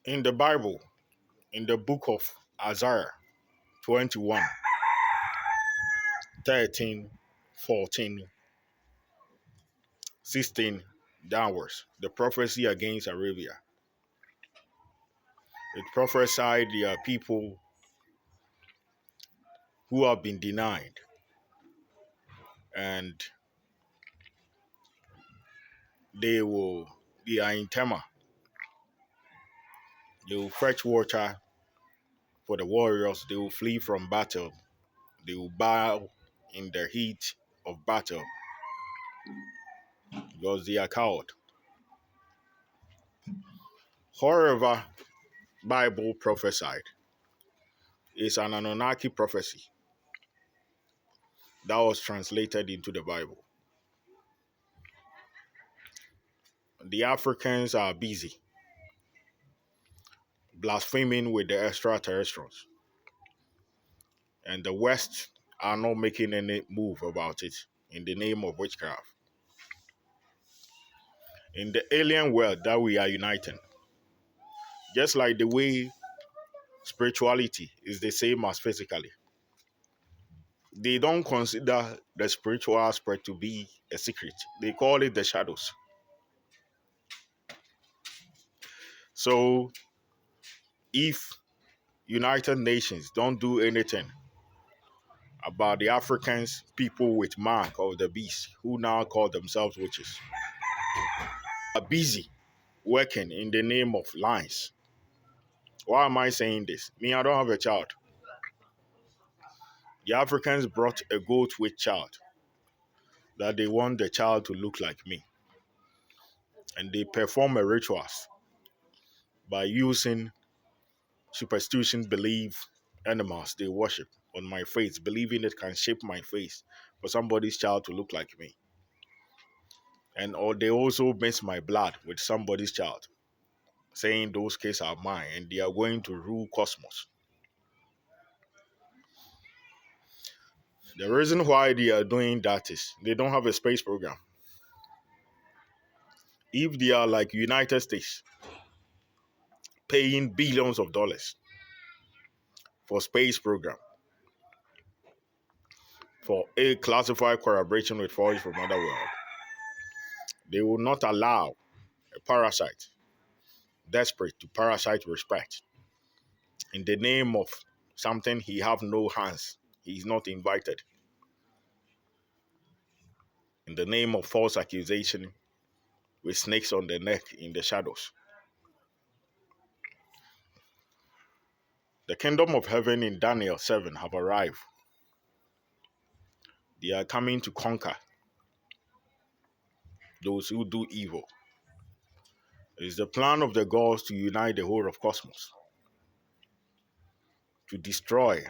In the Bible, in the book of Isaiah 21, 13, 14, 16 downwards, the prophecy against Arabia. It prophesied there are people who have been denied and they are in Tema. They will fetch water for the warriors. They will flee from battle. They will bow in the heat of battle because they are cowed. However, Bible prophesied is an Anunnaki prophecy that was translated into the Bible. The Africans are busy blaspheming with the extraterrestrials, and the West are not making any move about it in the name of witchcraft. In the alien world that we are uniting, just like the way spirituality is the same as physically, they don't consider the spiritual aspect to be a secret. They call it the shadows. So if United Nations don't do anything about the Africans, people with mark of the beast, who now call themselves witches, are busy working in the name of lies. Why am I saying this? Me, I don't have a child. The Africans brought a goat with child that they want the child to look like me. And they perform a rituals by using superstition belief animals they worship on my face, believing it can shape my face for somebody's child to look like me. And or they also mix my blood with somebody's child, saying those kids are mine and they are going to rule cosmos. The reason why they are doing that is they don't have a space program. If they are like United States, paying billions of dollars for space program, for a classified collaboration with forces from other world, they will not allow a parasite desperate to parasite respect in the name of something he have no hands. He is not invited. In the name of false accusation with snakes on the neck in the shadows. The kingdom of heaven in Daniel 7 have arrived. They are coming to conquer those who do evil. It is the plan of the gods to unite the whole of cosmos, to destroy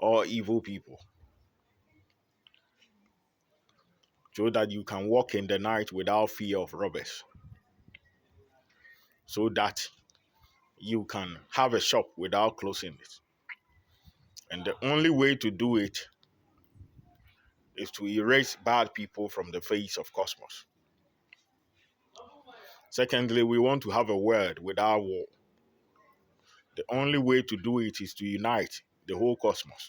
all evil people, so that you can walk in the night without fear of robbers, so that you can have a shop without closing it. And the only way to do it is to erase bad people from the face of cosmos. Secondly, we want to have a world without war. The only way to do it is to unite the whole cosmos,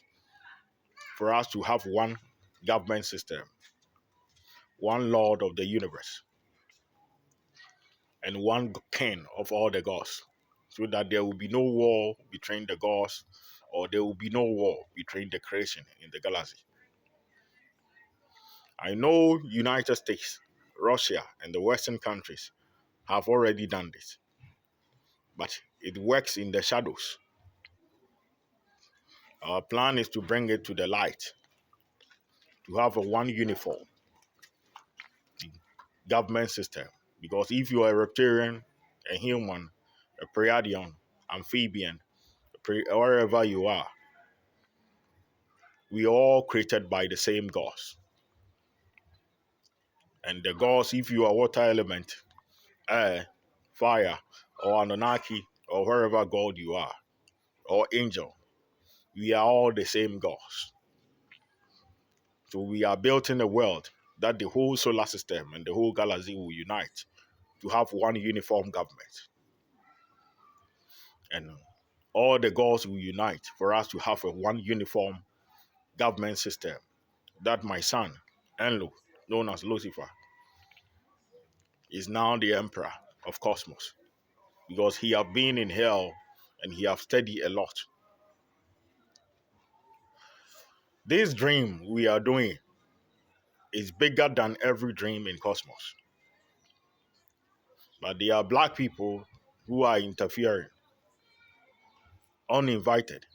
for us to have one government system, one Lord of the universe, and one king of all the gods, so that there will be no war between the gods, or there will be no war between the creation in the galaxy. I know United States, Russia, and the Western countries have already done this, but it works in the shadows. Our plan is to bring it to the light, to have a one uniform government system. Because if you are a reptilian, a human, a Pleiadian, amphibian, wherever you are, we are all created by the same gods. And the gods, if you are water element, air, fire, or Anunnaki, or wherever God you are, or angel, we are all the same gods. So we are building a world that the whole solar system and the whole galaxy will unite to have one uniform government. And all the gods will unite for us to have a one uniform government system that my son, Enlo, known as Lucifer, is now the emperor of cosmos because he have been in hell and he have studied a lot. This dream we are doing is bigger than every dream in cosmos. But there are black people who are interfering uninvited.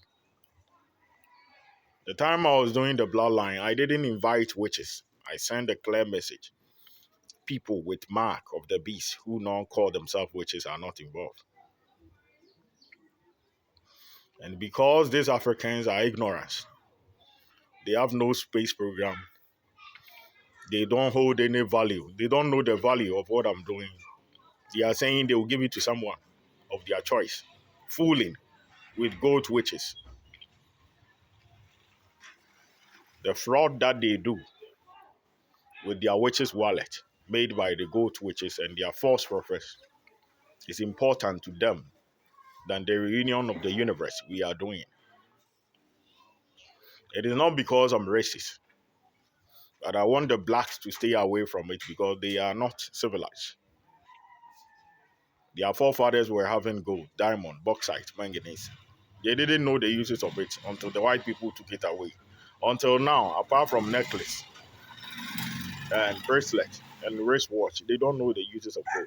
The time I was doing the bloodline, I didn't invite witches. I sent a clear message. People with mark of the beast who now call themselves witches are not involved. And because these Africans are ignorant, they have no space program. They don't hold any value. They don't know the value of what I'm doing. They are saying they will give it to someone of their choice, fooling with goat witches. The fraud that they do with their witches' wallet made by the goat witches and their false prophets is important to them than the reunion of the universe we are doing. It is not because I'm racist, but I want the blacks to stay away from it because they are not civilized. Their forefathers were having gold, diamond, bauxite, manganese. They didn't know the uses of it until the white people took it away. Until now, apart from necklace and bracelet and wristwatch, they don't know the uses of gold.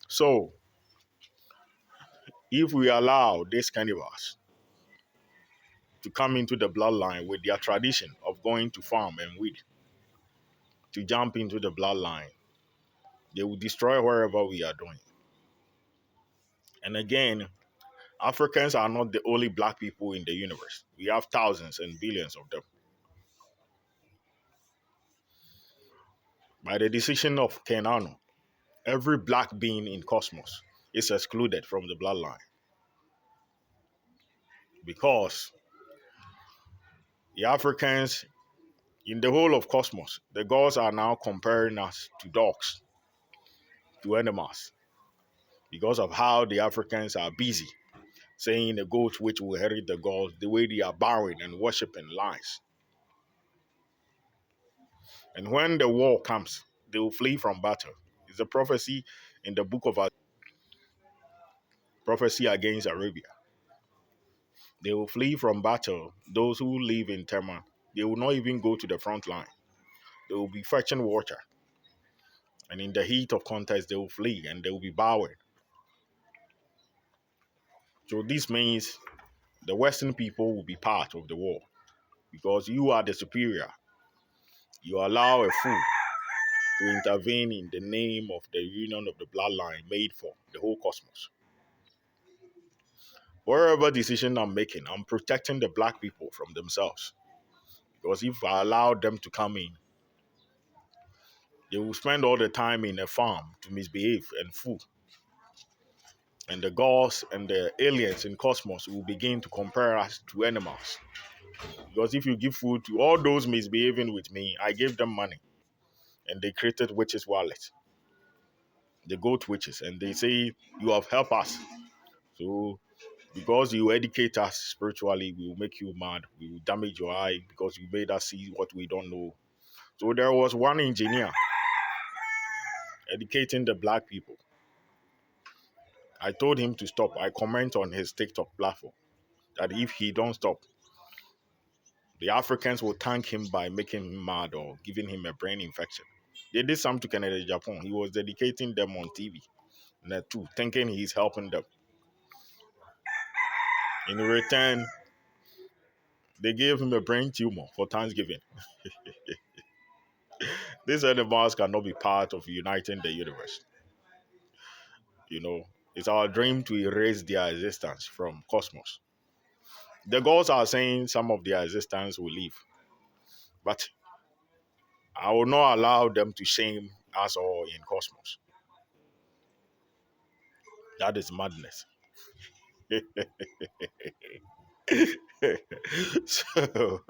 So, if we allow these cannibals to come into the bloodline with their tradition of going to farm and weed, to jump into the bloodline, they will destroy wherever we are doing. And again, Africans are not the only black people in the universe. We have thousands and billions of them. By the decision of Kenano, every black being in cosmos is excluded from the bloodline because the Africans in the whole of cosmos, the gods are now comparing us to dogs, to animals, because of how the Africans are busy saying the goats which will inherit the gods, the way they are bowing and worshiping lies. And when the war comes, they will flee from battle. It's a prophecy in the book of prophecy against Arabia. They will flee from battle. Those who live in Tema, they will not even go to the front line. They will be fetching water. And in the heat of contest, they will flee and they will be bowing. So this means the Western people will be part of the war because you are the superior. You allow a fool to intervene in the name of the union of the bloodline made for the whole cosmos. Wherever decision I'm making, I'm protecting the black people from themselves. Because if I allow them to come in, they will spend all the time in a farm to misbehave and fool. And the gods and the aliens in cosmos will begin to compare us to animals. Because if you give food to all those misbehaving with me, I gave them money. And they created witches' wallets. The goat witches. And they say, you have helped us. So because you educate us spiritually, we will make you mad. We will damage your eye because you made us see what we don't know. So there was one engineer educating the black people. I told him to stop. I comment on his TikTok platform that if he don't stop, the Africans will thank him by making him mad or giving him a brain infection. They did something to Canada, Japan. He was dedicating them on TV, and too, thinking he's helping them. In return, they gave him a brain tumor for Thanksgiving. These animals cannot be part of uniting the universe. You know, it's our dream to erase their existence from cosmos. The gods are saying some of their existence will leave, but I will not allow them to shame us all in cosmos. That is madness. so,